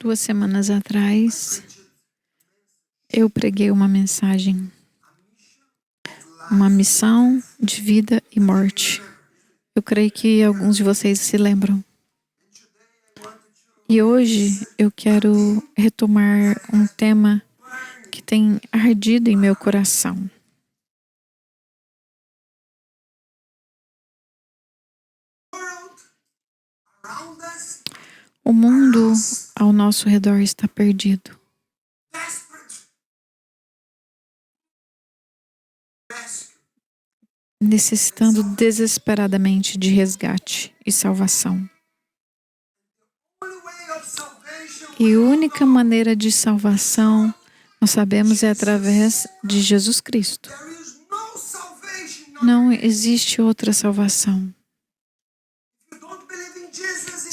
2 semanas atrás, eu preguei uma mensagem, uma missão de vida e morte. Eu creio que alguns de vocês se lembram. E hoje eu quero retomar um tema que tem ardido em meu coração. O mundo ao nosso redor está perdido. Necessitando desesperadamente de resgate e salvação. E a única maneira de salvação, nós sabemos, é através de Jesus Cristo. Não existe outra salvação.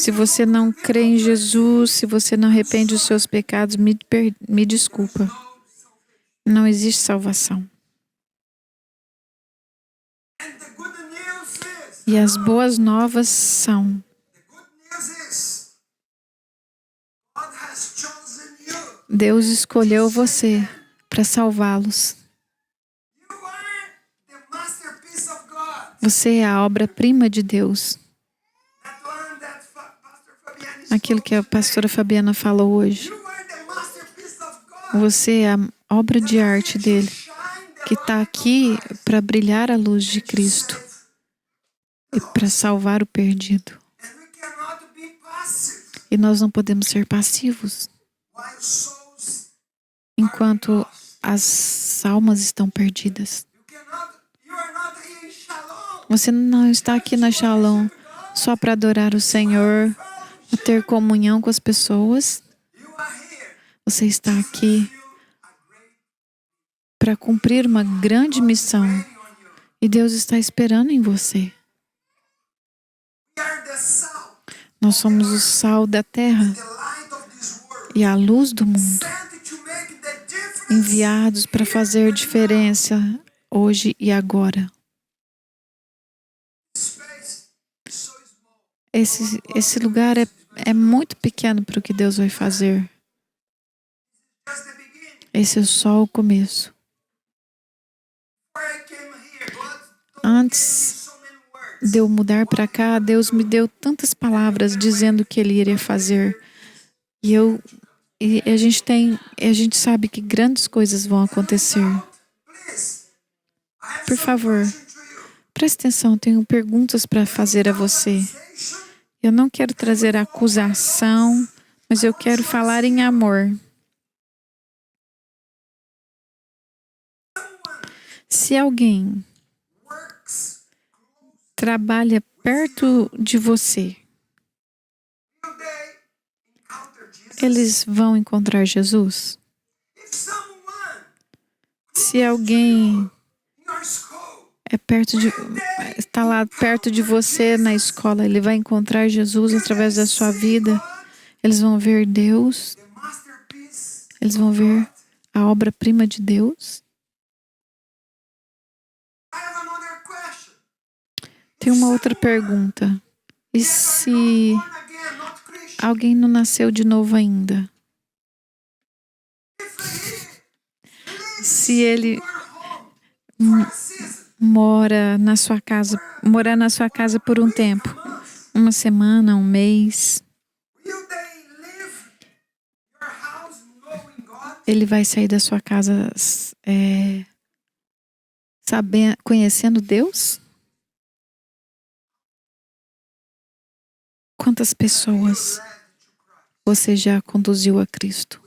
Se você não crê em Jesus, se você não arrepende dos seus pecados, me desculpa. Não existe salvação. E as boas novas são: Deus escolheu você para salvá-los. Você é a obra-prima de Deus. Aquilo que a pastora Fabiana falou hoje. Você é a obra de arte dele, que está aqui para brilhar a luz de Cristo e para salvar o perdido. E nós não podemos ser passivos enquanto as almas estão perdidas. Você não está aqui na Shalom só para adorar o Senhor, para ter comunhão com as pessoas. Você está aqui para cumprir uma grande missão. E Deus está esperando em você. Nós somos o sal da terra e a luz do mundo. Enviados para fazer diferença hoje e agora. Esse lugar é muito pequeno para o que Deus vai fazer. Esse é só o começo. Antes de eu mudar para cá, Deus me deu tantas palavras dizendo o que Ele iria fazer. E a gente sabe que grandes coisas vão acontecer. Por favor, preste atenção, tenho perguntas para fazer a você. Eu não quero trazer acusação, mas eu quero falar em amor. Se alguém trabalha perto de você, eles vão encontrar Jesus? Se alguém está lá perto de você na escola, ele vai encontrar Jesus através da sua vida. Eles vão ver Deus. Eles vão ver a obra-prima de Deus. Tem uma outra pergunta. E se alguém não nasceu de novo ainda? Se ele morar na sua casa por um tempo, 1 semana, 1 mês, ele vai sair da sua casa conhecendo Deus? Quantas pessoas você já conduziu a Cristo?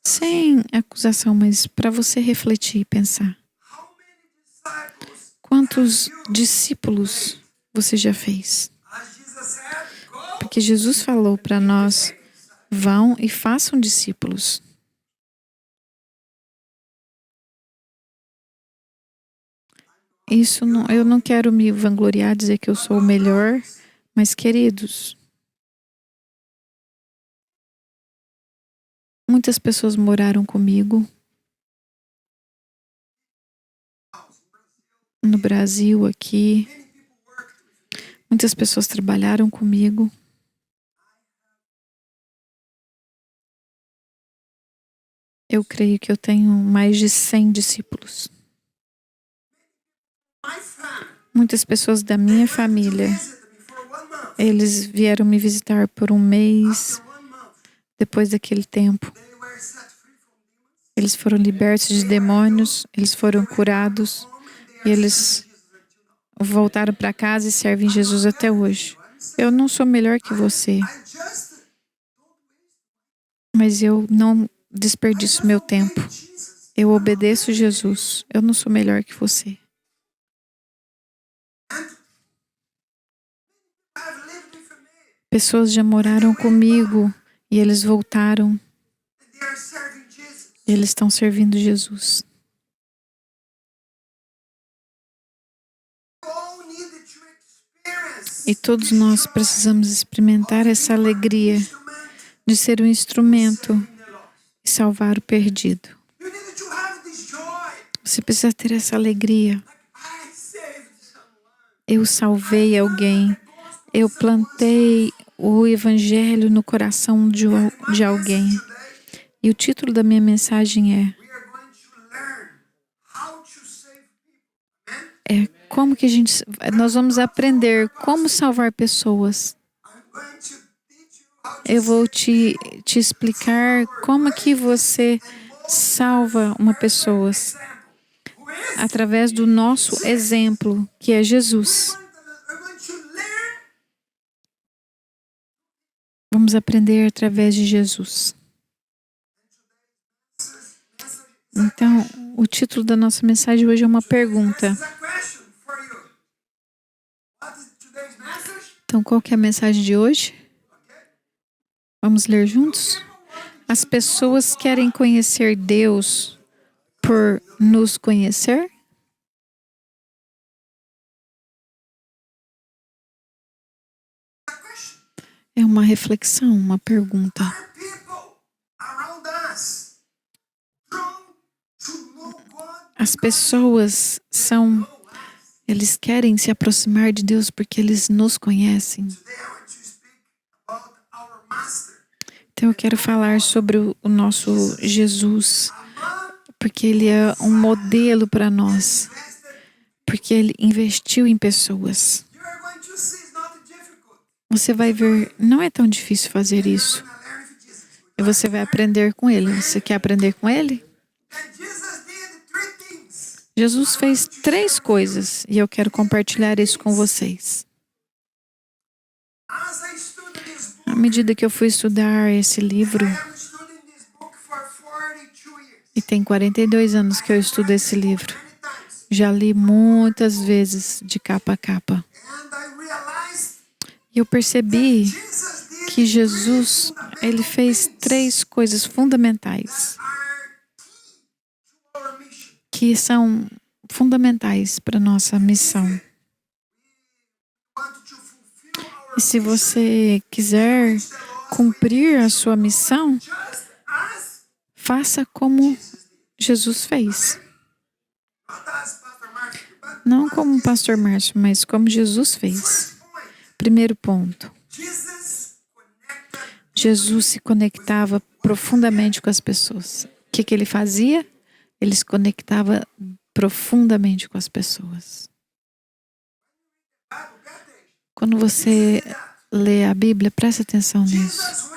Sem acusação, mas para você refletir e pensar. Quantos discípulos você já fez? Porque Jesus falou para nós: vão e façam discípulos. Eu não quero me vangloriar, dizer que eu sou o melhor, mas queridos, muitas pessoas moraram comigo no Brasil, aqui. Muitas pessoas trabalharam comigo. Eu creio que eu tenho mais de 100 discípulos. Muitas pessoas da minha família, eles vieram me visitar por um mês. Depois daquele tempo, eles foram libertos de demônios, eles foram curados e eles voltaram para casa e servem Jesus até hoje. Eu não sou melhor que você, mas eu não desperdiço meu tempo. Eu obedeço Jesus. Eu não sou melhor que você. Pessoas já moraram comigo e eles voltaram. E eles estão servindo Jesus. E todos nós precisamos experimentar essa alegria de ser um instrumento e salvar o perdido. Você precisa ter essa alegria. Eu salvei alguém. Eu plantei o evangelho no coração de alguém. E o título da minha mensagem é como que nós vamos aprender como salvar pessoas. Eu vou te explicar como que você salva uma pessoa através do nosso exemplo, que é Jesus. Vamos aprender através de Jesus. Então, o título da nossa mensagem hoje é uma pergunta. Então, qual que é a mensagem de hoje? Vamos ler juntos? As pessoas querem conhecer Deus por nos conhecer? É uma reflexão, uma pergunta. As pessoas eles querem se aproximar de Deus porque eles nos conhecem. Então eu quero falar sobre o nosso Jesus, porque ele é um modelo para nós, porque ele investiu em pessoas. Você vai ver, não é tão difícil fazer isso. E você vai aprender com ele. Você quer aprender com ele? Jesus fez 3 coisas e eu quero compartilhar isso com vocês. À medida que eu fui estudar esse livro, e tem 42 anos que eu estudo esse livro, já li muitas vezes de capa a capa. E eu percebi que Jesus, ele fez 3 coisas fundamentais, que são fundamentais para a nossa missão. E se você quiser cumprir a sua missão, faça como Jesus fez. Não como o pastor Márcio, mas como Jesus fez. Primeiro ponto. Jesus se conectava profundamente com as pessoas. O que ele fazia? Ele se conectava profundamente com as pessoas. Quando você lê a Bíblia, preste atenção nisso.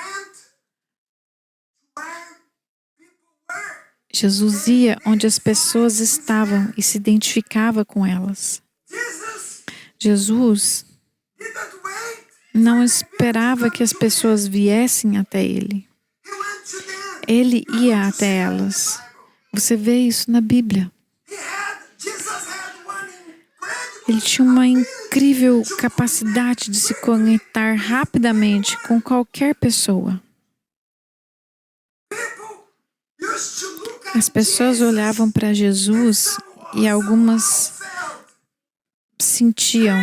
Jesus ia onde as pessoas estavam e se identificava com elas. Jesus não esperava que as pessoas viessem até ele. Ele ia até elas. Você vê isso na Bíblia. Ele tinha uma incrível capacidade de se conectar rapidamente com qualquer pessoa. As pessoas olhavam para Jesus e algumas sentiam: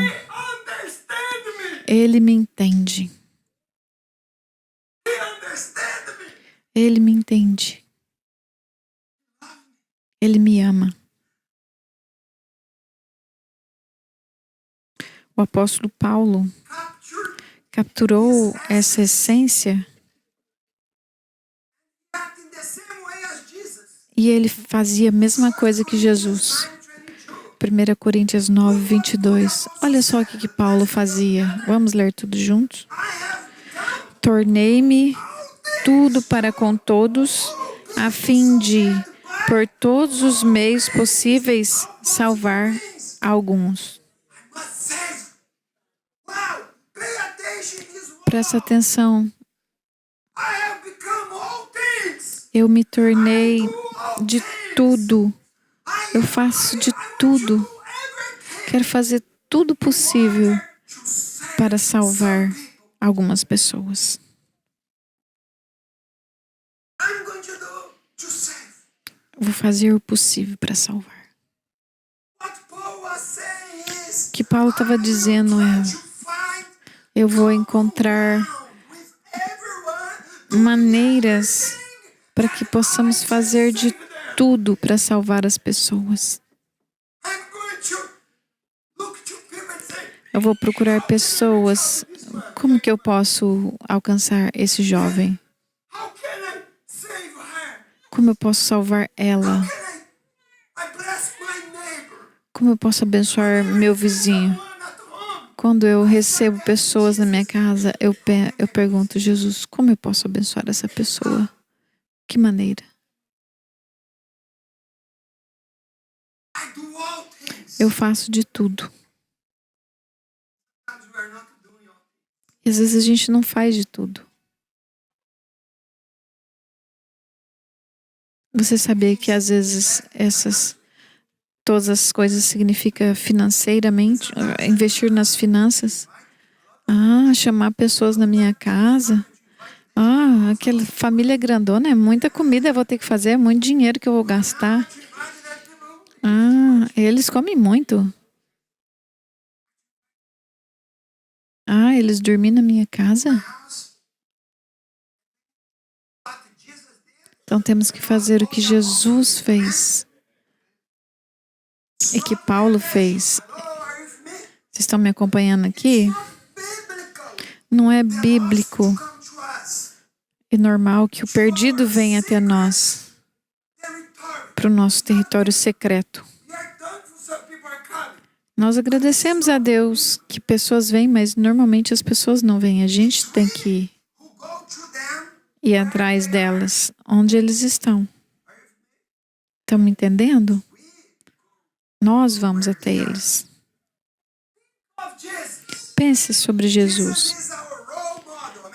ele me entende. Ele me entende. Ele me ama. O apóstolo Paulo capturou essa essência E ele fazia a mesma coisa que Jesus. 1 Coríntios 9, 22. Olha só o que Paulo fazia. Vamos ler tudo juntos? Tornei-me tudo para com todos, a fim de, por todos os meios possíveis, salvar alguns. Presta atenção. Eu me tornei de tudo. Eu faço de tudo. Quero fazer tudo possível para salvar algumas pessoas. Vou fazer o possível para salvar. O que Paulo estava dizendo eu vou encontrar maneiras para que possamos fazer de tudo para salvar as pessoas. Eu vou procurar pessoas. Como que eu posso alcançar esse jovem? Como eu posso salvar ela? Como eu posso abençoar meu vizinho? Quando eu recebo pessoas na minha casa, eu pergunto, Jesus, como eu posso abençoar essa pessoa? Que maneira? Eu faço de tudo. E às vezes a gente não faz de tudo. Você sabia que às vezes todas as coisas significa financeiramente, investir nas finanças? Chamar pessoas na minha casa. Aquela família grandona, é muita comida eu vou ter que fazer, é muito dinheiro que eu vou gastar. Eles comem muito. Eles dormem na minha casa? Então temos que fazer o que Jesus fez e que Paulo fez. Vocês estão me acompanhando aqui? Não é bíblico e normal que o perdido venha até nós, para o nosso território secreto. Nós agradecemos a Deus que pessoas vêm, mas normalmente as pessoas não vêm. A gente tem que ir atrás delas, onde eles estão. Estão me entendendo? Nós vamos até eles. Pense sobre Jesus.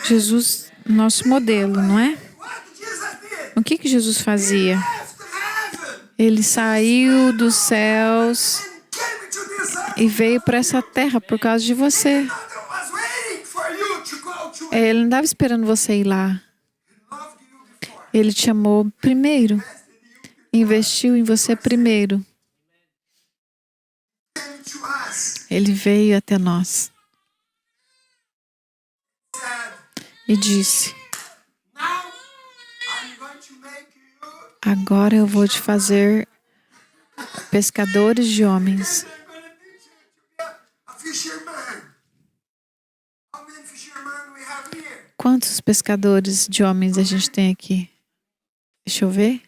Jesus, nosso modelo, não é? O que Jesus fazia? Ele saiu dos céus e veio para essa terra por causa de você. Ele não estava esperando você ir lá. Ele te amou primeiro. Investiu em você primeiro. Ele veio até nós. E disse: agora eu vou te fazer pescadores de homens. Quantos pescadores de homens a gente tem aqui? Deixa eu ver.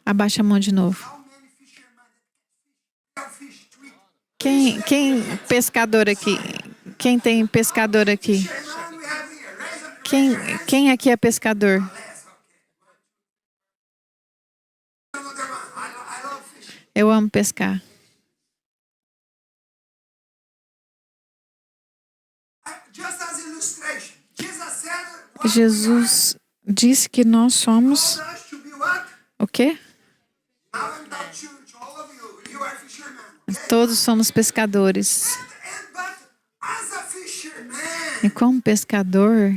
Abaixa a mão de novo. Quem pescador aqui? Quem tem pescador aqui? Quem aqui é pescador? Eu amo pescar. Jesus disse que nós somos o quê? Todos somos pescadores. E como pescador,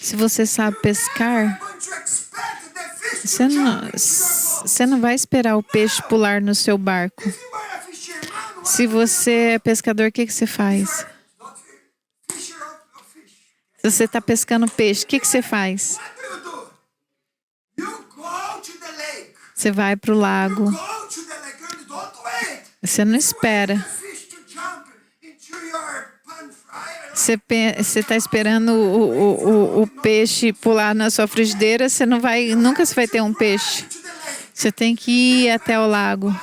se você sabe pescar, você não vai esperar o peixe pular no seu barco. Se você é pescador, o que você faz? Se você está pescando peixe, o que você faz? Você vai para o lago. Você não espera. Você está esperando o peixe pular na sua frigideira, você nunca vai ter um peixe. Você tem que ir até o lago.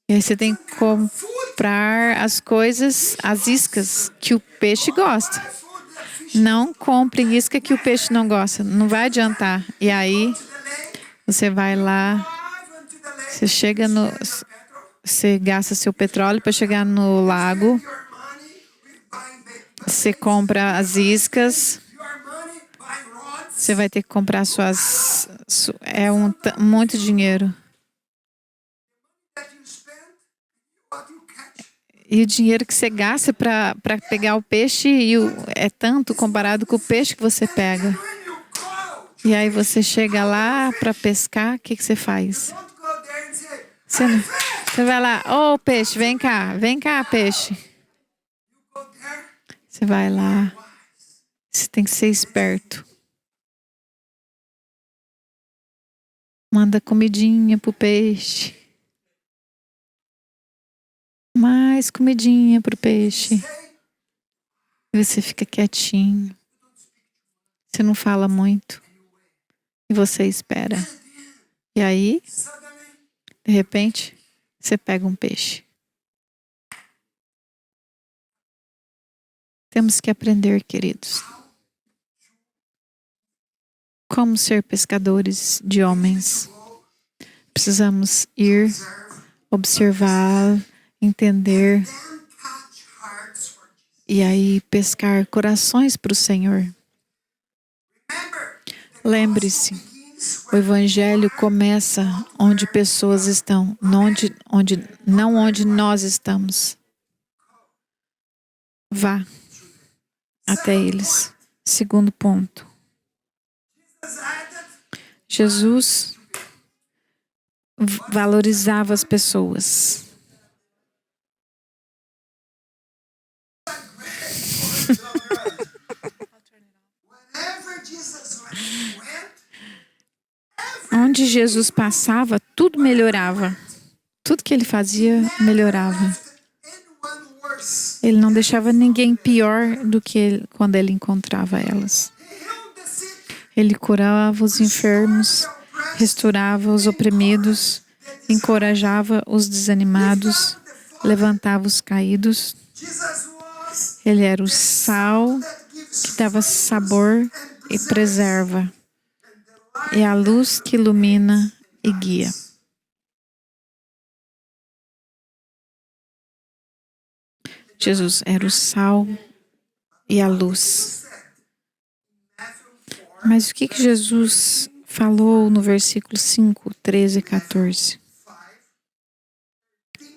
E aí você tem que comprar as coisas, as iscas que o peixe gosta. Não compre isca que o peixe não gosta. Não vai adiantar. E aí você vai lá, você chega no, você gasta seu petróleo para chegar no lago. Você compra as iscas. Você vai ter que comprar muito dinheiro. E o dinheiro que você gasta para pegar o peixe é tanto comparado com o peixe que você pega. E aí você chega lá para pescar, o que você faz? Você vai lá, ô peixe, vem cá, peixe. Você vai lá, você tem que ser esperto. Manda comidinha pro peixe. Mais comidinha pro peixe. E você fica quietinho. Você não fala muito. E você espera. E aí, de repente, você pega um peixe. Temos que aprender, queridos. Como ser pescadores de homens. Precisamos ir, observar, entender e aí pescar corações para o Senhor. Lembre-se, o Evangelho começa onde pessoas estão, não onde nós estamos. Vá até eles. Segundo ponto. Jesus valorizava as pessoas. Onde Jesus passava, tudo melhorava. Tudo que ele fazia, melhorava. Ele não deixava ninguém pior do que quando ele encontrava elas. Ele curava os enfermos, restaurava os oprimidos, encorajava os desanimados, levantava os caídos. Ele era o sal que dava sabor e preserva. É a luz que ilumina e guia. Jesus era o sal e a luz. Mas o que Jesus falou no versículo 5, 13 e 14?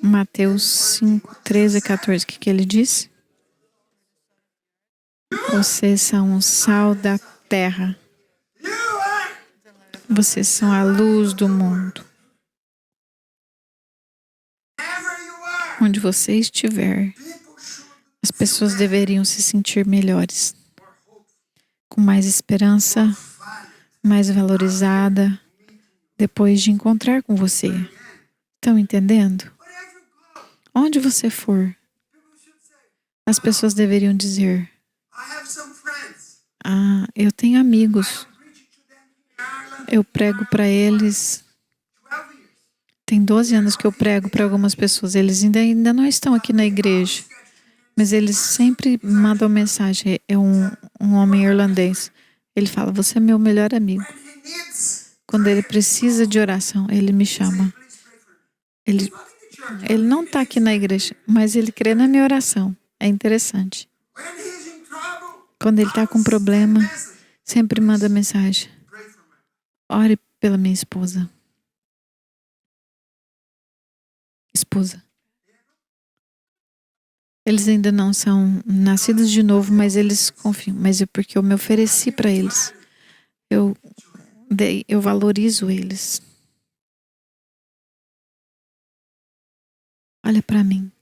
Mateus 5, 13 e 14. O que ele disse? Vocês são o sal da terra. Vocês são a luz do mundo. Onde você estiver, as pessoas deveriam se sentir melhores, com mais esperança, mais valorizada, depois de encontrar com você. Estão entendendo? Onde você for, as pessoas deveriam dizer: eu tenho amigos. Eu prego para eles. Tem 12 anos que eu prego para algumas pessoas. Eles ainda não estão aqui na igreja. Mas eles sempre mandam mensagem. É um homem irlandês. Ele fala: você é meu melhor amigo. Quando ele precisa de oração, ele me chama. Ele não está aqui na igreja, mas ele crê na minha oração. É interessante. Quando ele está com problema, sempre manda mensagem: ore pela minha esposa. Eles ainda não são nascidos de novo, mas eles confiam. Mas é porque eu me ofereci para eles. Eu valorizo eles. Olha para mim.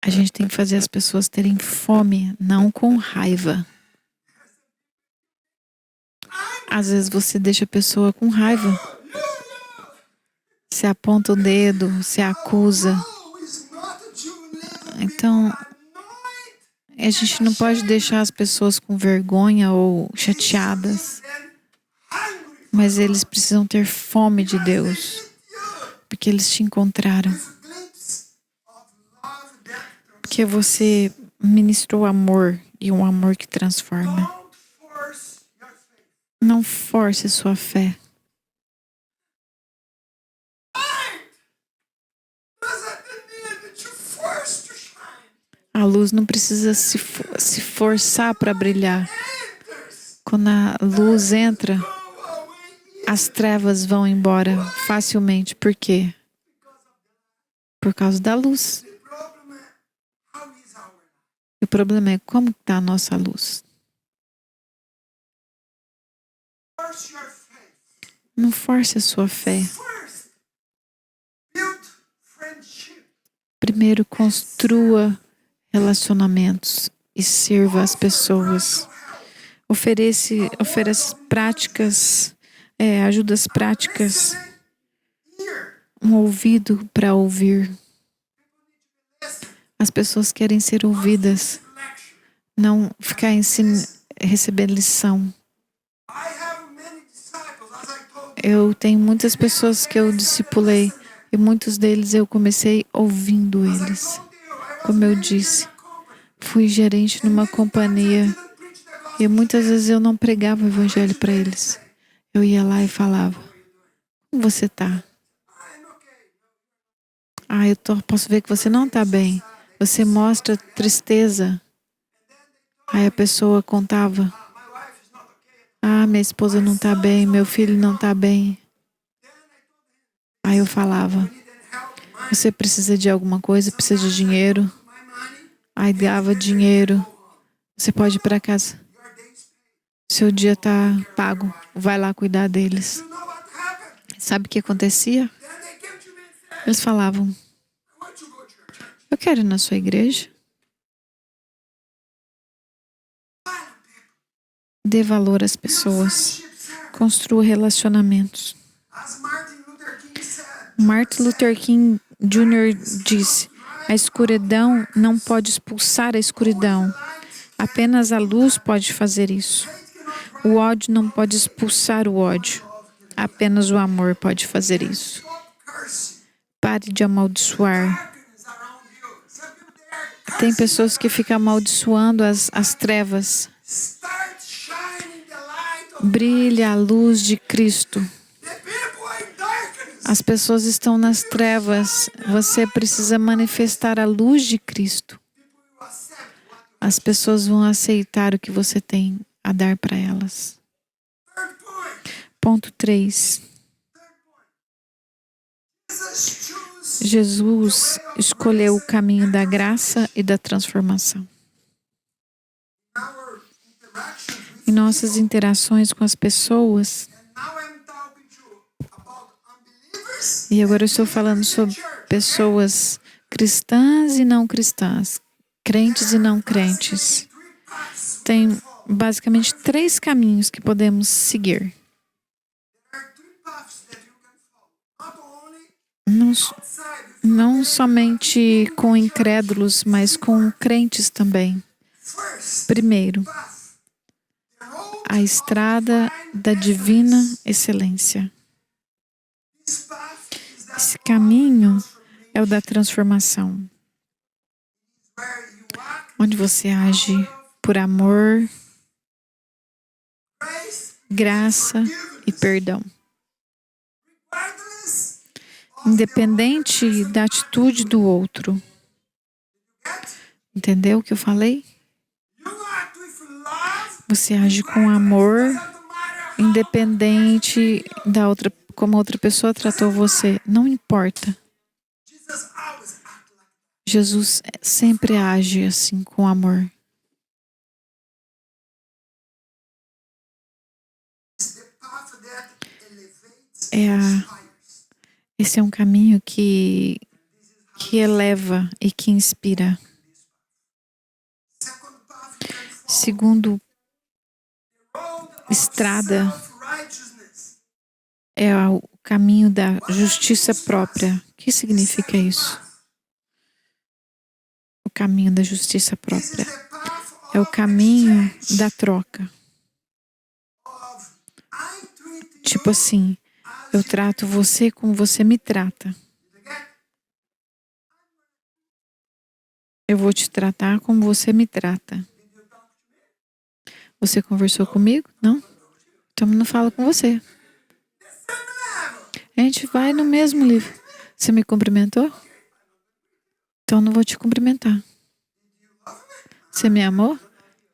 A gente tem que fazer as pessoas terem fome, não com raiva. Às vezes você deixa a pessoa com raiva. Você aponta o dedo, você acusa. Então, a gente não pode deixar as pessoas com vergonha ou chateadas, mas eles precisam ter fome de Deus, porque eles te encontraram. Porque você ministrou amor, e um amor que transforma. Não force sua fé. A luz não precisa se forçar para brilhar. Quando a luz entra, as trevas vão embora facilmente. Por quê? Por causa da luz. O problema é como está a nossa luz. Não force a sua fé. Primeiro, construa relacionamentos e sirva as pessoas. Ofereça práticas, ajudas práticas, um ouvido para ouvir. As pessoas querem ser ouvidas, não ficar recebendo lição. Eu tenho muitas pessoas que eu discipulei e muitos deles eu comecei ouvindo eles. Como eu disse, fui gerente numa companhia e muitas vezes eu não pregava o evangelho para eles. Eu ia lá e falava: como você está? Posso ver que você não está bem. Você mostra tristeza. Aí a pessoa contava: minha esposa não está bem, meu filho não está bem. Aí eu falava: você precisa de alguma coisa? Precisa de dinheiro? Aí dava dinheiro. Você pode ir para casa. Seu dia está pago. Vai lá cuidar deles. Sabe o que acontecia? Eles falavam: eu quero ir na sua igreja. Dê valor às pessoas. Construa relacionamentos. Martin Luther King Jr. disse: a escuridão não pode expulsar a escuridão. Apenas a luz pode fazer isso. O ódio não pode expulsar o ódio. Apenas o amor pode fazer isso. Pare de amaldiçoar. Tem pessoas que ficam amaldiçoando as trevas. Brilha a luz de Cristo. As pessoas estão nas trevas. Você precisa manifestar a luz de Cristo. As pessoas vão aceitar o que você tem a dar para elas. Ponto 3. Jesus escolheu o caminho da graça e da transformação. Em nossas interações com as pessoas, e agora eu estou falando sobre pessoas cristãs e não cristãs, crentes e não crentes. Tem basicamente 3 caminhos que podemos seguir. Não somente com incrédulos, mas com crentes também. Primeiro, a estrada da divina excelência. Esse caminho é o da transformação, onde você age por amor, graça e perdão. Independente da atitude do outro. Entendeu o que eu falei? Você age com amor, independente da outra, como a outra pessoa tratou você. Não importa. Jesus sempre age assim, com amor. Esse é um caminho que eleva e que inspira. Segundo, estrada é o caminho da justiça própria. O que significa isso? O caminho da justiça própria. É o caminho da troca. Tipo assim, eu trato você como você me trata. Eu vou te tratar como você me trata. Você conversou comigo? Não? Então eu não falo com você. A gente vai no mesmo livro. Você me cumprimentou? Então eu não vou te cumprimentar. Você me amou?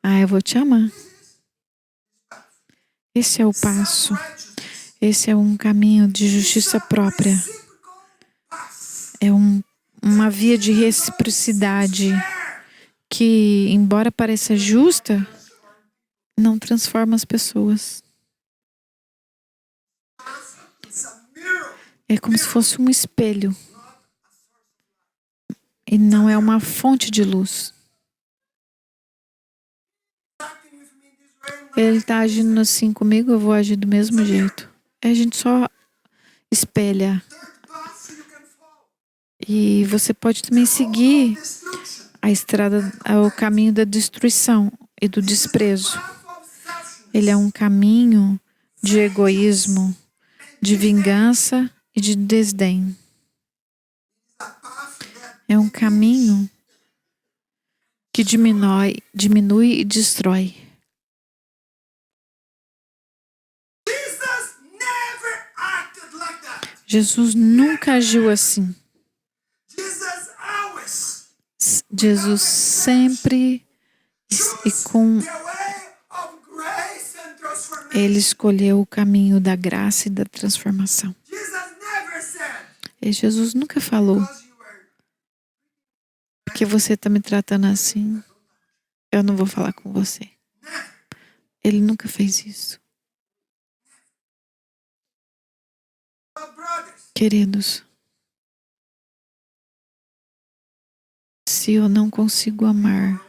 Ah, eu vou te amar. Esse é o passo. Esse é um caminho de justiça própria. É uma via de reciprocidade que, embora pareça justa, não transforma as pessoas. É como se fosse um espelho. E não é uma fonte de luz. Ele está agindo assim comigo, eu vou agir do mesmo jeito. A gente só espelha. E você pode também seguir a estrada, o caminho da destruição e do desprezo. Ele é um caminho de egoísmo, de vingança e de desdém. É um caminho que diminui e destrói. Jesus nunca agiu assim. Jesus sempre Ele escolheu o caminho da graça e da transformação. E Jesus nunca falou: porque você está me tratando assim, eu não vou falar com você. Ele nunca fez isso. Queridos, se eu não consigo amar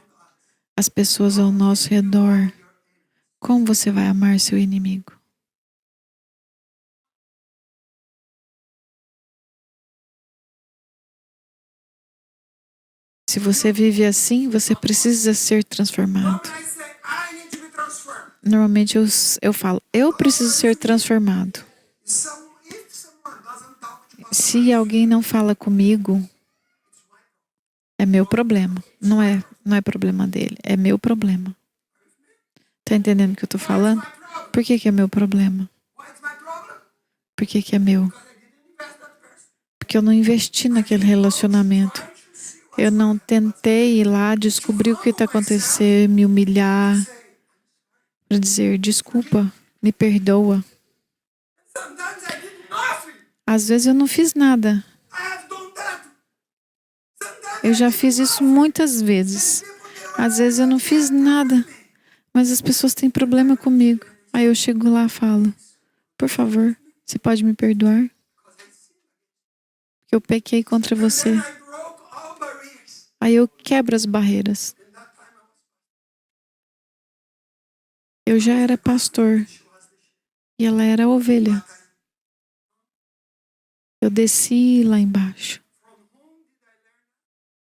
as pessoas ao nosso redor, como você vai amar seu inimigo? Se você vive assim, você precisa ser transformado. Normalmente eu falo, eu preciso ser transformado. Se alguém não fala comigo, é meu problema. Não é problema dele, é meu problema. Tá entendendo o que eu tô falando? Por que é meu problema? Por que é meu? Porque eu não investi naquele relacionamento. Eu não tentei ir lá descobrir o que está acontecendo, me humilhar, para dizer desculpa, me perdoa. Às vezes eu não fiz nada. Eu já fiz isso muitas vezes. Às vezes eu não fiz nada, mas as pessoas têm problema comigo. Aí eu chego lá e falo: por favor, você pode me perdoar? Porque eu pequei contra você. Aí eu quebro as barreiras. Eu já era pastor e ela era ovelha. Eu desci lá embaixo.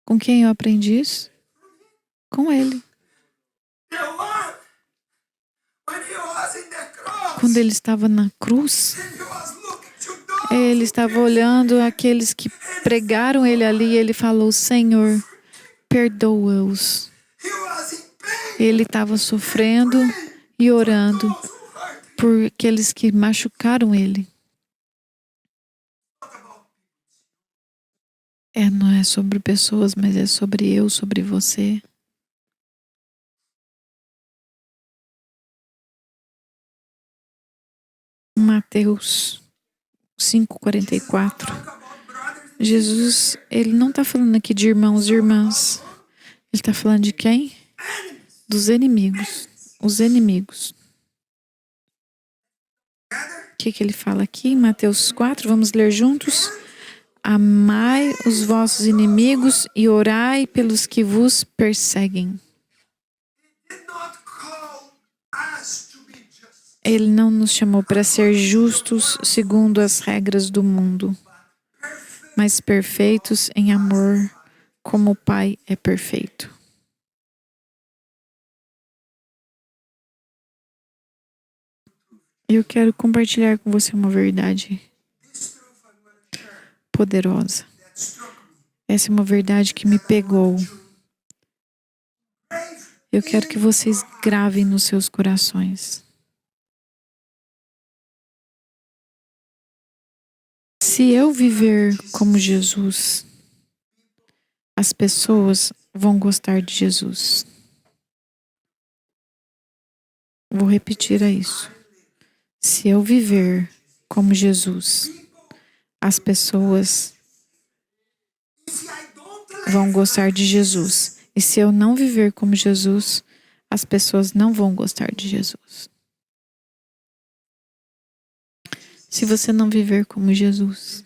Com quem eu aprendi isso? Com ele. Quando ele estava na cruz, ele estava olhando aqueles que pregaram ele ali e ele falou: Senhor, perdoa-os. Ele estava sofrendo e orando por aqueles que machucaram ele. Não é sobre pessoas, mas é sobre eu, sobre você. Mateus 5:44. Jesus, ele não está falando aqui de irmãos e irmãs. Ele está falando de quem? Dos inimigos. Os inimigos. O que ele fala aqui em Mateus 4? Vamos ler juntos. Amai os vossos inimigos e orai pelos que vos perseguem. Ele não nos chamou para ser justos segundo as regras do mundo, mas perfeitos em amor como o Pai é perfeito. Eu quero compartilhar com você uma verdade poderosa. Essa é uma verdade que me pegou. Eu quero que vocês gravem nos seus corações. Se eu viver como Jesus, as pessoas vão gostar de Jesus. Vou repetir isso. Se eu viver como Jesus, as pessoas vão gostar de Jesus. E se eu não viver como Jesus, as pessoas não vão gostar de Jesus. Se você não viver como Jesus,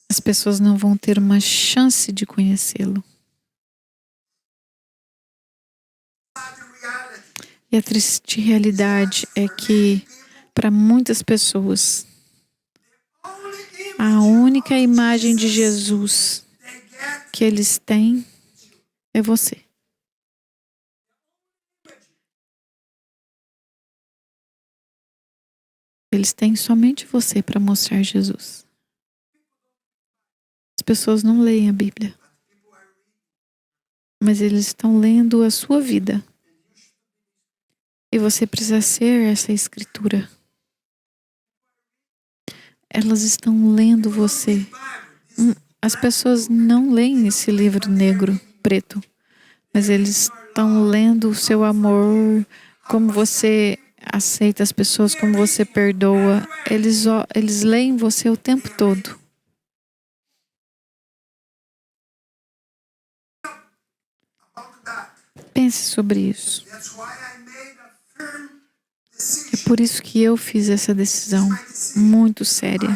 as pessoas não vão ter uma chance de conhecê-lo. E a triste realidade é que, para muitas pessoas, a única imagem de Jesus que eles têm é você. Eles têm somente você para mostrar Jesus. As pessoas não leem a Bíblia, mas eles estão lendo a sua vida. E você precisa ser essa escritura. Elas estão lendo você. As pessoas não leem esse livro negro, preto, mas eles estão lendo o seu amor, como você aceita as pessoas, como você perdoa. Eles leem você o tempo todo. Pense sobre isso. É por isso que eu fiz essa decisão muito séria.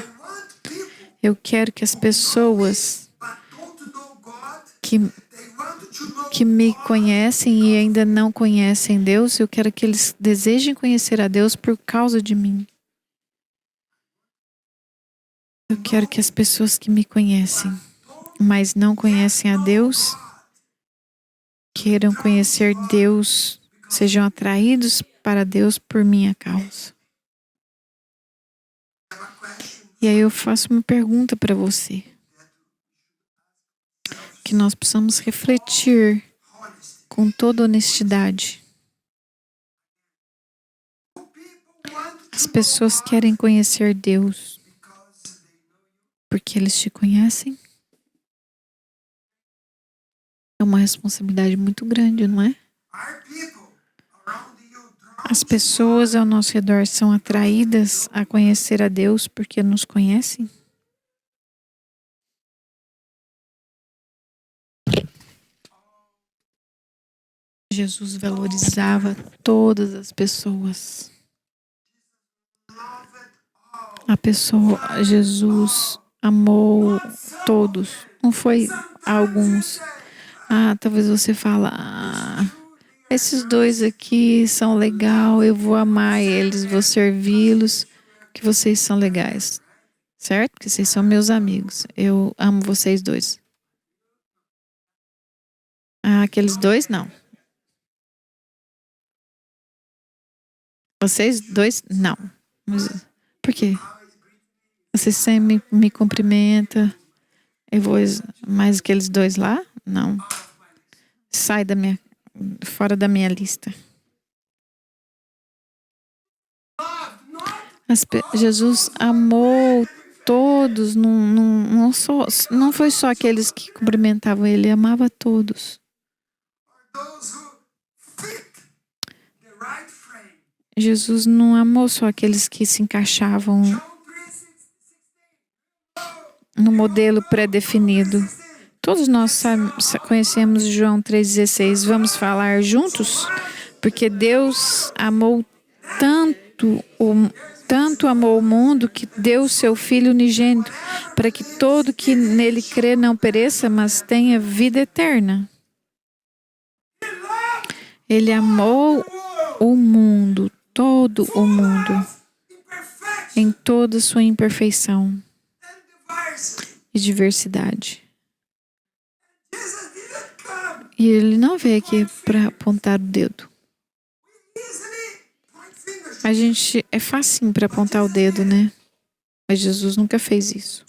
Eu quero que as pessoas que me conhecem e ainda não conhecem Deus, eu quero que eles desejem conhecer a Deus por causa de mim. Eu quero que as pessoas que me conhecem, mas não conhecem a Deus, queiram conhecer Deus, sejam atraídos para Deus por minha causa. E aí eu faço uma pergunta para você. Que nós possamos refletir com toda honestidade. As pessoas querem conhecer Deus porque eles te conhecem? É uma responsabilidade muito grande, não é? As pessoas ao nosso redor são atraídas a conhecer a Deus porque nos conhecem? Jesus valorizava todas as pessoas. Jesus amou todos, não foi alguns. Talvez você fala, esses dois aqui são legal, eu vou amar eles, vou servi-los, que vocês são legais, certo? Porque vocês são meus amigos, eu amo vocês dois. Aqueles dois, não. Vocês dois, não. Mas, por quê? Vocês sempre me cumprimentam. Eu vou mais aqueles dois lá? Não. Sai fora da minha lista. Jesus amou todos, não foi só aqueles que cumprimentavam ele, amava todos. Jesus não amou só aqueles que se encaixavam no modelo pré-definido. Todos nós conhecemos João 3,16. Vamos falar juntos? Porque Deus amou tanto amou o mundo que deu o seu Filho unigênito, para que todo que nele crê não pereça, mas tenha vida eterna. Ele amou o mundo, todo o mundo, em toda sua imperfeição e diversidade. E ele não veio aqui para apontar o dedo. A gente é facinho para apontar o dedo, né? Mas Jesus nunca fez isso.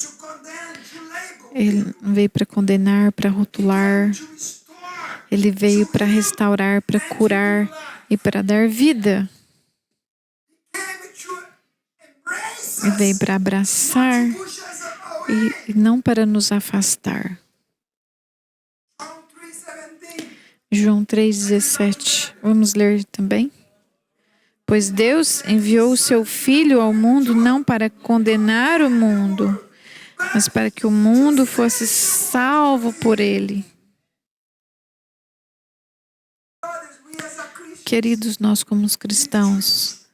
Ele não veio para condenar, para rotular. Ele veio para restaurar, para curar e para dar vida. Ele veio para abraçar e não para nos afastar. João 3,17. Vamos ler também? Pois Deus enviou o seu Filho ao mundo não para condenar o mundo, mas para que o mundo fosse salvo por ele. Queridos, nós como os cristãos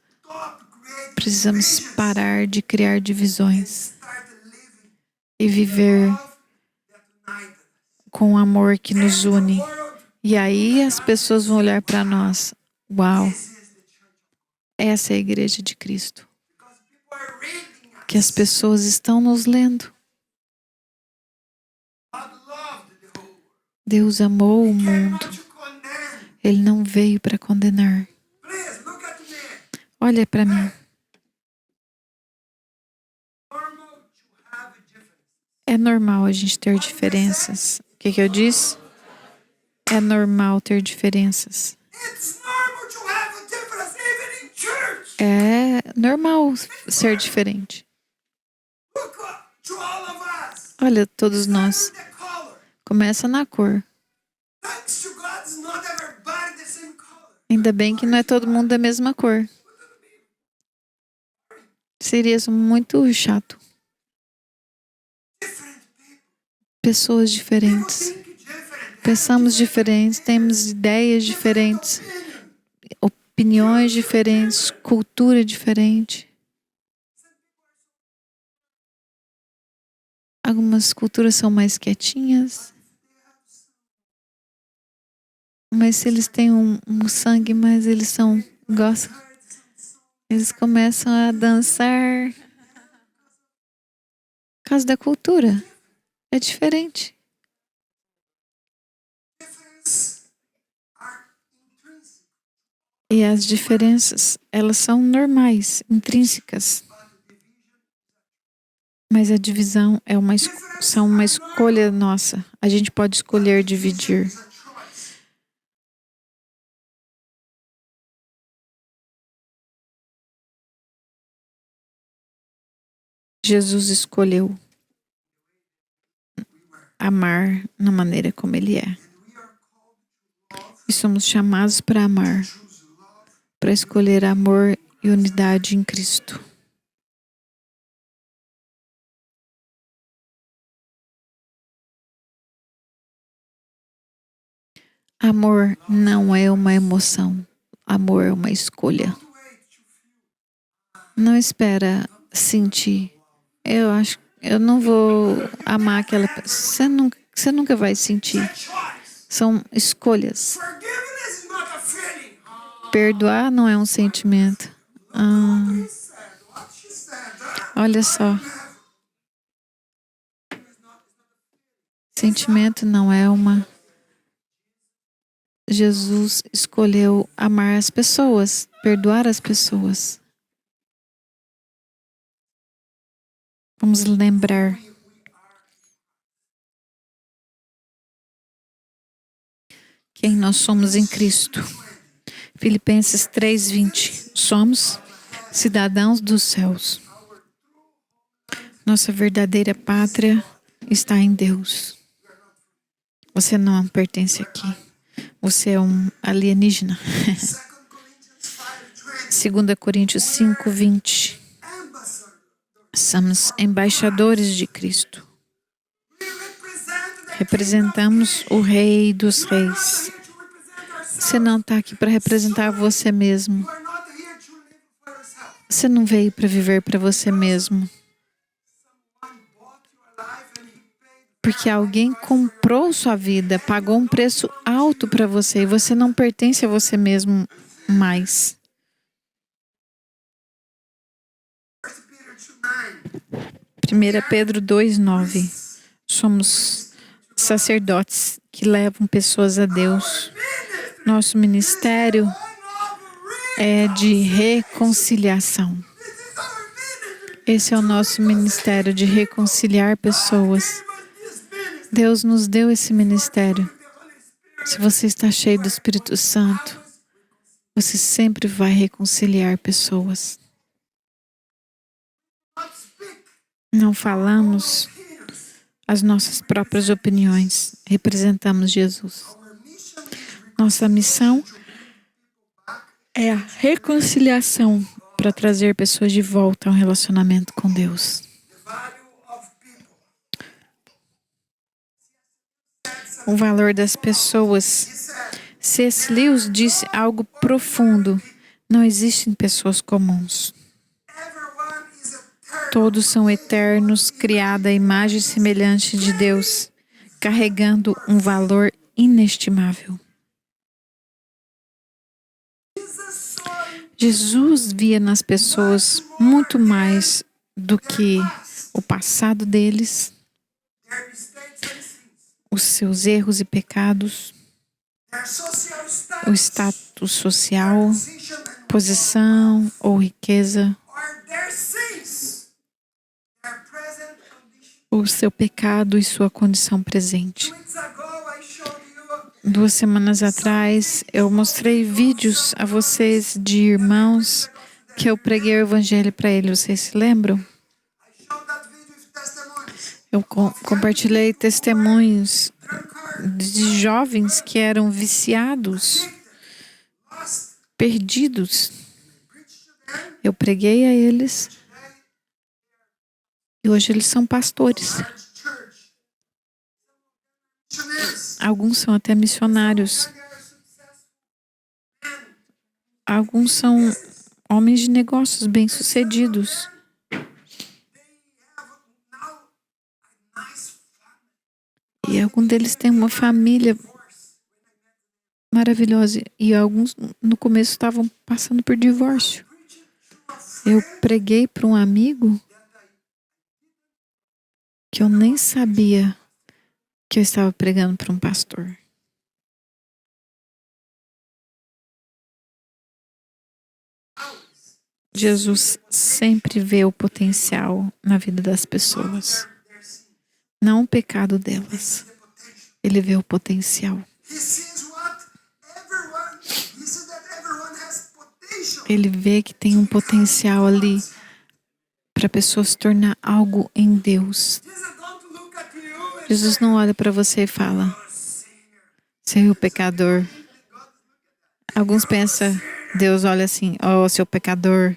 precisamos parar de criar divisões e viver com o amor que nos une. E aí as pessoas vão olhar para nós. Uau! Essa é a igreja de Cristo. Que as pessoas estão nos lendo. Deus amou o mundo. Ele não veio para condenar. Olha para mim. É normal a gente ter diferenças. O que eu disse? É normal ter diferenças. É normal ser diferente. Olha, todos nós. Começa na cor. Ainda bem que não é todo mundo da mesma cor. Seria muito chato. Pessoas diferentes. Pensamos diferentes, temos ideias diferentes, opiniões diferentes, cultura diferente. Algumas culturas são mais quietinhas. Mas se eles têm um sangue, mas eles gostam. Eles começam a dançar. Por causa da cultura. É diferente. E as diferenças, elas são normais, intrínsecas. Mas a divisão é uma escolha nossa. A gente pode escolher dividir. Jesus escolheu amar na maneira como Ele é. E somos chamados para amar, para escolher amor e unidade em Cristo. Amor não é uma emoção. Amor é uma escolha. Não espera sentir. Eu não vou amar aquela pessoa. Você nunca vai sentir. São escolhas. Perdoar não é um sentimento. Olha só. Sentimento não é uma... Jesus escolheu amar as pessoas, perdoar as pessoas. Vamos lembrar. Quem nós somos em Cristo. Filipenses 3:20. Somos cidadãos dos céus. Nossa verdadeira pátria está em Deus. Você não pertence aqui. Você é um alienígena. 2 Coríntios 5:20. Somos embaixadores de Cristo. Representamos o Rei dos Reis. Você não está aqui para representar você mesmo. Você não veio para viver para você mesmo. Porque alguém comprou sua vida, pagou um preço alto para você e você não pertence a você mesmo mais. 1 Pedro 2:9. Somos sacerdotes que levam pessoas a Deus. Nosso ministério é de reconciliação. Esse é o nosso ministério, de reconciliar pessoas. Deus nos deu esse ministério. Se você está cheio do Espírito Santo, você sempre vai reconciliar pessoas. Não falamos as nossas próprias opiniões, representamos Jesus. Nossa missão é a reconciliação para trazer pessoas de volta ao relacionamento com Deus. O valor das pessoas. C.S. Lewis disse algo profundo. Não existem pessoas comuns. Todos são eternos, criados à imagem e semelhança de Deus, carregando um valor inestimável. Jesus via nas pessoas muito mais do que o passado deles, os seus erros e pecados, o status social, posição ou riqueza, o seu pecado e sua condição presente. 2 semanas atrás, eu mostrei vídeos a vocês de irmãos que eu preguei o evangelho para eles. Vocês se lembram? Eu compartilhei testemunhos de jovens que eram viciados, perdidos. Eu preguei a eles e hoje eles são pastores. Alguns são até missionários. Alguns são homens de negócios bem-sucedidos. E alguns deles têm uma família maravilhosa. E alguns no começo estavam passando por divórcio. Eu preguei para um amigo que eu nem sabia que eu estava pregando para um pastor. Jesus sempre vê o potencial na vida das pessoas, não o pecado delas. Ele vê o potencial. Ele vê que tem um potencial ali para a pessoa se tornar algo em Deus. Jesus não olha para você e fala: você é o pecador. Alguns pensam, Deus olha assim: oh, seu pecador.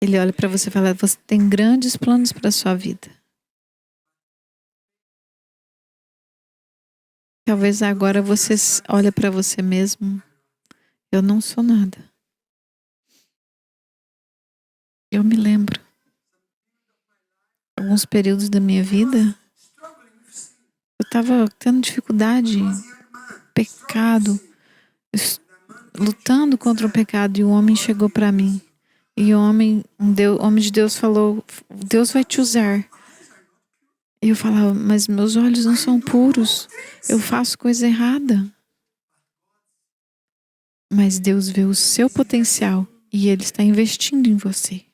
Ele olha para você e fala: você tem grandes planos para a sua vida. Talvez agora você olhe para você mesmo: eu não sou nada. Eu me lembro. Alguns períodos da minha vida, eu estava tendo dificuldade, pecado, lutando contra o pecado, e um homem chegou para mim. E o homem de Deus falou: Deus vai te usar. E eu falava: mas meus olhos não são puros, eu faço coisa errada. Mas Deus vê o seu potencial e Ele está investindo em você.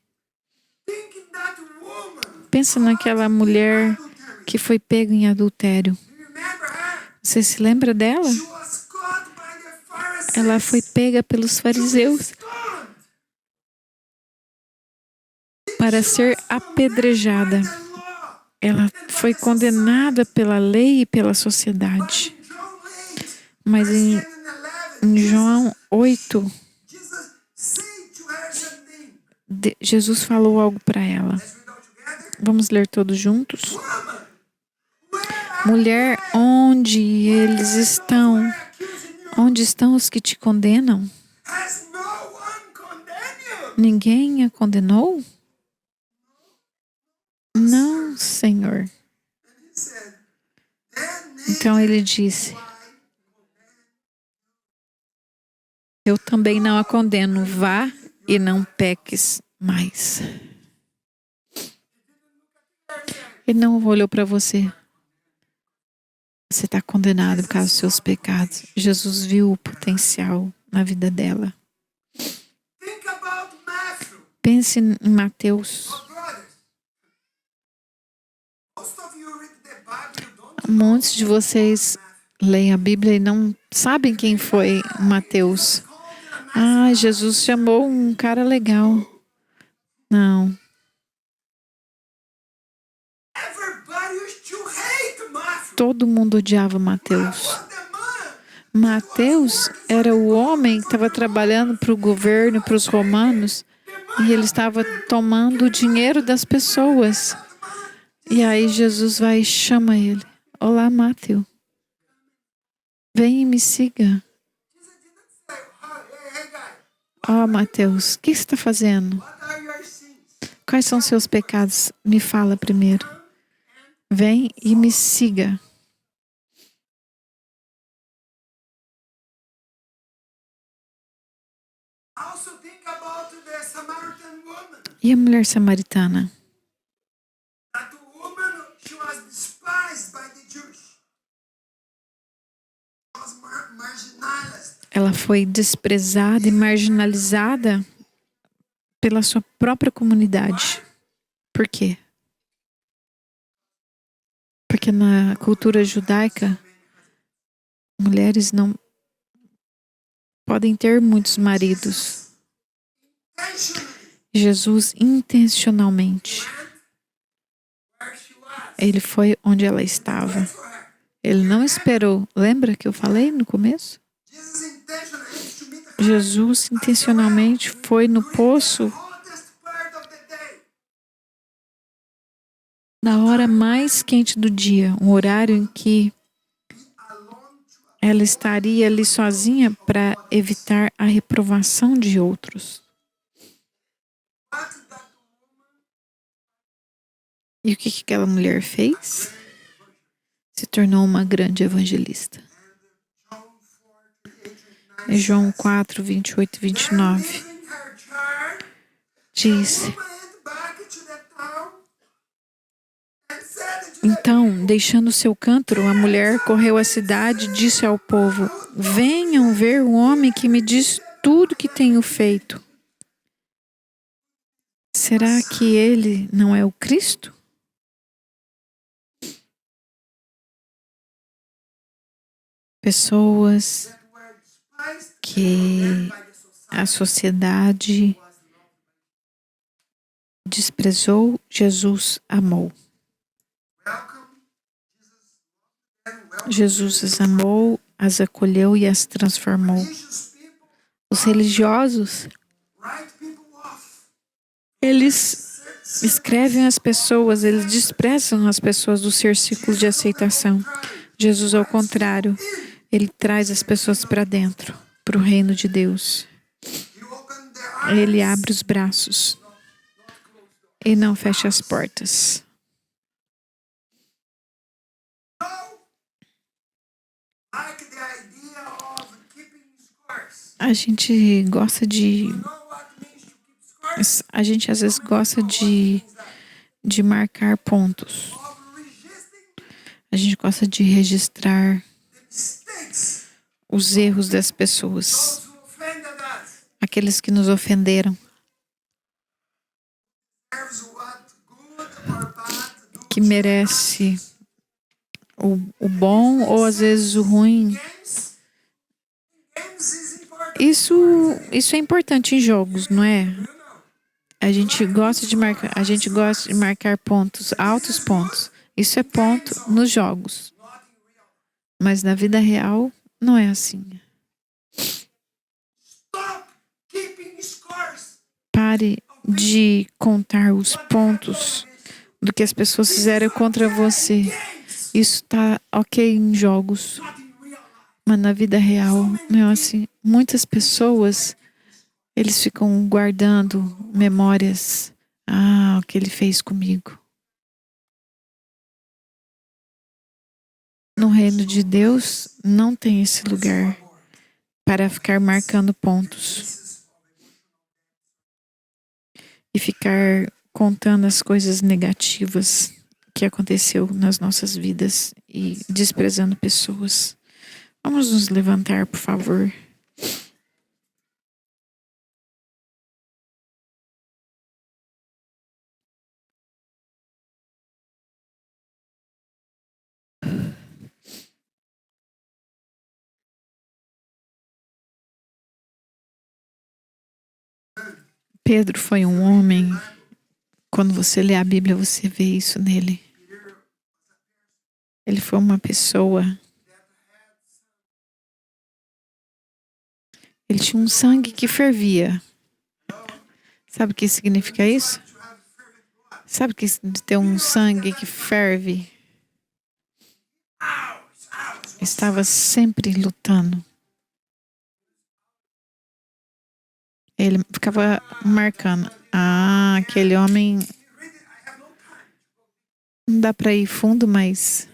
Pensa naquela mulher que foi pega em adultério. Você se lembra dela? Ela foi pega pelos fariseus para ser apedrejada. Ela foi condenada pela lei e pela sociedade. Mas em João 8, Jesus falou algo para ela. Vamos ler todos juntos? Mulher, onde eles estão? Onde estão os que te condenam? Ninguém a condenou? Não, Senhor. Então ele disse: eu também não a condeno. Vá e não peques mais. Ele não olhou para você. Você está condenado por causa dos seus pecados. Jesus viu o potencial na vida dela. Pense em Mateus. Muitos de vocês leem a Bíblia e não sabem quem foi Mateus. Ah, Jesus chamou um cara legal. Não. Todo mundo odiava Mateus. Mateus era o homem que estava trabalhando para o governo, para os romanos, e ele estava tomando o dinheiro das pessoas. E aí Jesus vai e chama ele. Olá, Mateus. Vem e me siga. Ó, Mateus, o que você está fazendo? Quais são seus pecados? Me fala primeiro. Vem e me siga. E a mulher samaritana? Ela foi desprezada e marginalizada pela sua própria comunidade. Por quê? Porque na cultura judaica, mulheres não podem ter muitos maridos. Jesus, intencionalmente, ele foi onde ela estava. Ele não esperou. Lembra que eu falei no começo? Jesus intencionalmente foi no poço na hora mais quente do dia, um horário em que ela estaria ali sozinha para evitar a reprovação de outros. E o que aquela mulher fez? Se tornou uma grande evangelista. Em João 4, 28 e 29, diz: Então, deixando seu cântaro, a mulher correu à cidade e disse ao povo: Venham ver o homem que me diz tudo que tenho feito. Será que ele não é o Cristo? Pessoas que a sociedade desprezou, Jesus amou. Jesus as amou, as acolheu e as transformou. Os religiosos, eles escrevem as pessoas, eles desprezam as pessoas do seu círculo de aceitação. Jesus, ao contrário, ele traz as pessoas para dentro, para o reino de Deus. Ele abre os braços e não fecha as portas. A gente às vezes gosta de marcar pontos. A gente gosta de registrar os erros das pessoas, aqueles que nos ofenderam, que merece o bom ou às vezes o ruim. Isso é importante em jogos, não é? A gente gosta de marcar pontos, altos pontos. Isso é ponto nos jogos. Mas na vida real não é assim. Pare de contar os pontos do que as pessoas fizeram contra você. Isso tá ok em jogos, mas na vida real não é assim. Muitas pessoas, eles ficam guardando memórias. O que ele fez comigo. No reino de Deus não tem esse lugar para ficar marcando pontos e ficar contando as coisas negativas que aconteceu nas nossas vidas e desprezando pessoas. Vamos nos levantar, por favor. Pedro foi um homem, quando você lê a Bíblia, você vê isso nele. Ele foi uma pessoa. Ele tinha um sangue que fervia. Sabe o que significa isso? Sabe o que de ter um sangue que ferve? Estava sempre lutando. Ele ficava marcando. Ah, aquele homem. Não dá para ir fundo, mas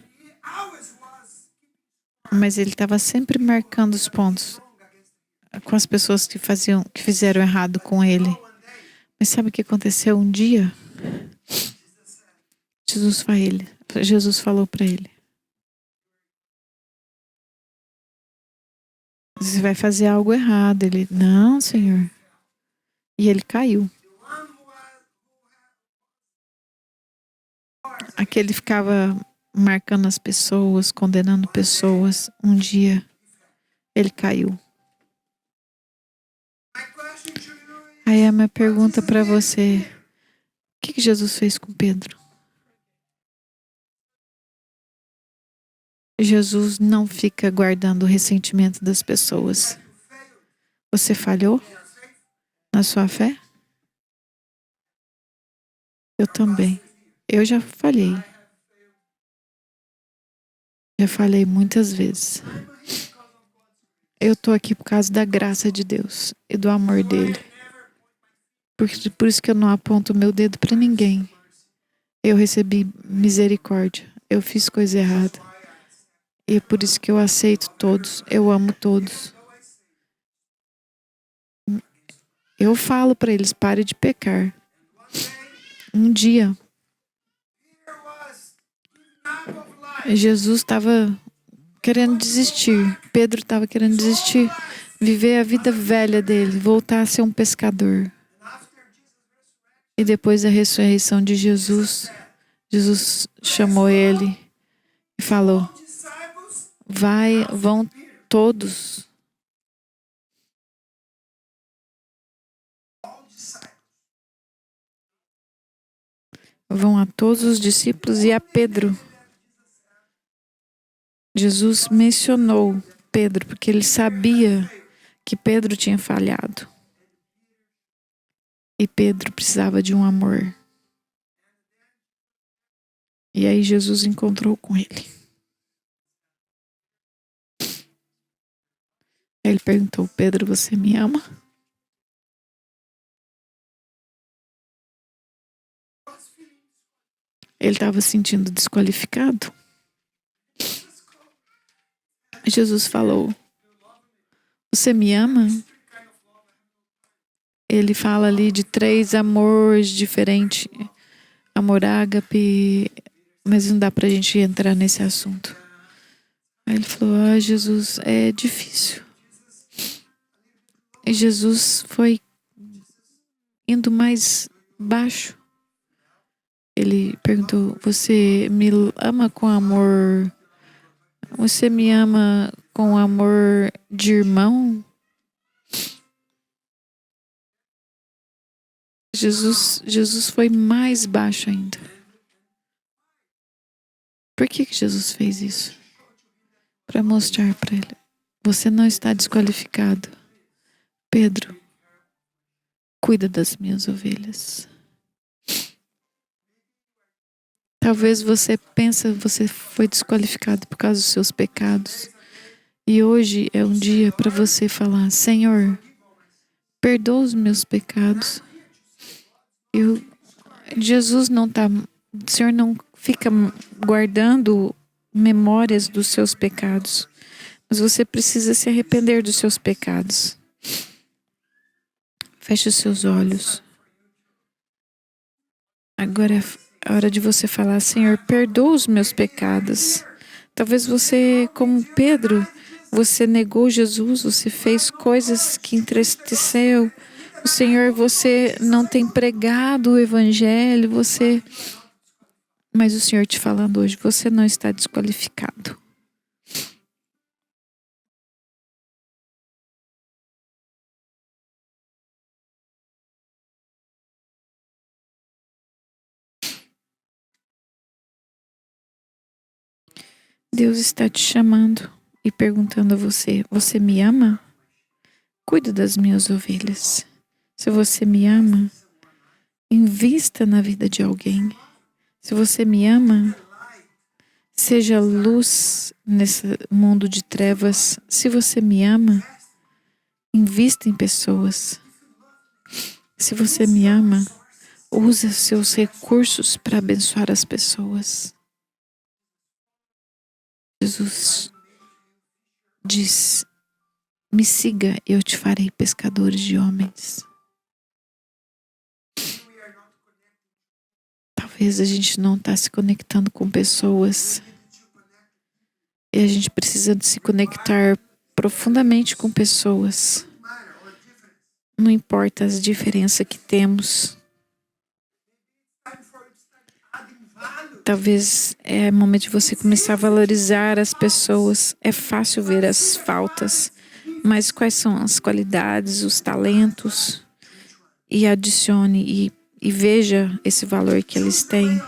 ele estava sempre marcando os pontos com as pessoas que fizeram errado com ele. Mas sabe o que aconteceu um dia? Jesus falou para ele: você vai fazer algo errado. Ele: não, Senhor. E ele caiu. Aquele ficava marcando as pessoas, condenando pessoas. Um dia ele caiu. Aí a minha pergunta para você: o que Jesus fez com Pedro? Jesus não fica guardando o ressentimento das pessoas. Você falhou na sua fé? Eu também. Eu já falhei. Já falhei muitas vezes. Eu tô aqui por causa da graça de Deus e do amor dele. Por isso que eu não aponto o meu dedo para ninguém. Eu recebi misericórdia. Eu fiz coisa errada. E é por isso que eu aceito todos. Eu amo todos. Eu falo para eles: pare de pecar. Um dia, Jesus estava querendo desistir. Pedro estava querendo desistir. Viver a vida velha dele. Voltar a ser um pescador. E depois da ressurreição de Jesus, Jesus chamou ele e falou: vão todos. Vão a todos os discípulos e a Pedro. Jesus mencionou Pedro porque ele sabia que Pedro tinha falhado. E Pedro precisava de um amor. E aí Jesus encontrou com ele. Ele perguntou: Pedro, você me ama? Ele estava se sentindo desqualificado. Jesus falou: você me ama? Ele fala ali de 3 amores diferentes. Amor ágape, mas não dá pra gente entrar nesse assunto. Aí ele falou: Jesus, é difícil. E Jesus foi indo mais baixo. Ele perguntou: você me ama com amor? Você me ama com amor de irmão? Jesus foi mais baixo ainda. Por que Jesus fez isso? Para mostrar para ele: você não está desqualificado. Pedro, cuida das minhas ovelhas. Talvez você pense que você foi desqualificado por causa dos seus pecados. E hoje é um dia para você falar: Senhor, perdoa os meus pecados. Jesus não está... O Senhor não fica guardando memórias dos seus pecados. Mas você precisa se arrepender dos seus pecados. Feche os seus olhos. Agora É hora de você falar: Senhor, perdoa os meus pecados. Talvez você, como Pedro, você negou Jesus, você fez coisas que entristeceu o Senhor, você não tem pregado o Evangelho, mas o Senhor te falando hoje, você não está desqualificado. Deus está te chamando e perguntando a você: você me ama? Cuida das minhas ovelhas. Se você me ama, invista na vida de alguém. Se você me ama, seja luz nesse mundo de trevas. Se você me ama, invista em pessoas. Se você me ama, use os seus recursos para abençoar as pessoas. Jesus diz: me siga e eu te farei pescadores de homens. Talvez a gente não está se conectando com pessoas e a gente precisa de se conectar profundamente com pessoas. Não importa as diferenças que temos. Talvez é momento de você começar a valorizar as pessoas. É fácil ver as faltas, mas quais são as qualidades, os talentos? E adicione e veja esse valor que eles têm.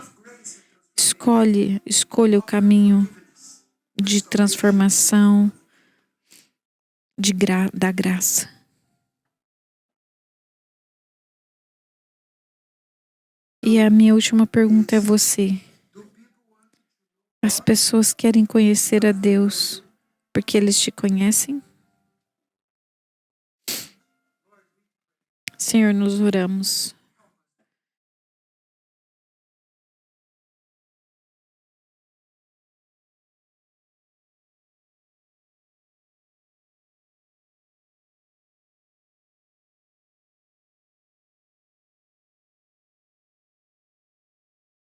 Escolha o caminho de transformação, da graça. E a minha última pergunta é você. As pessoas querem conhecer a Deus porque eles te conhecem? Senhor, nos oramos.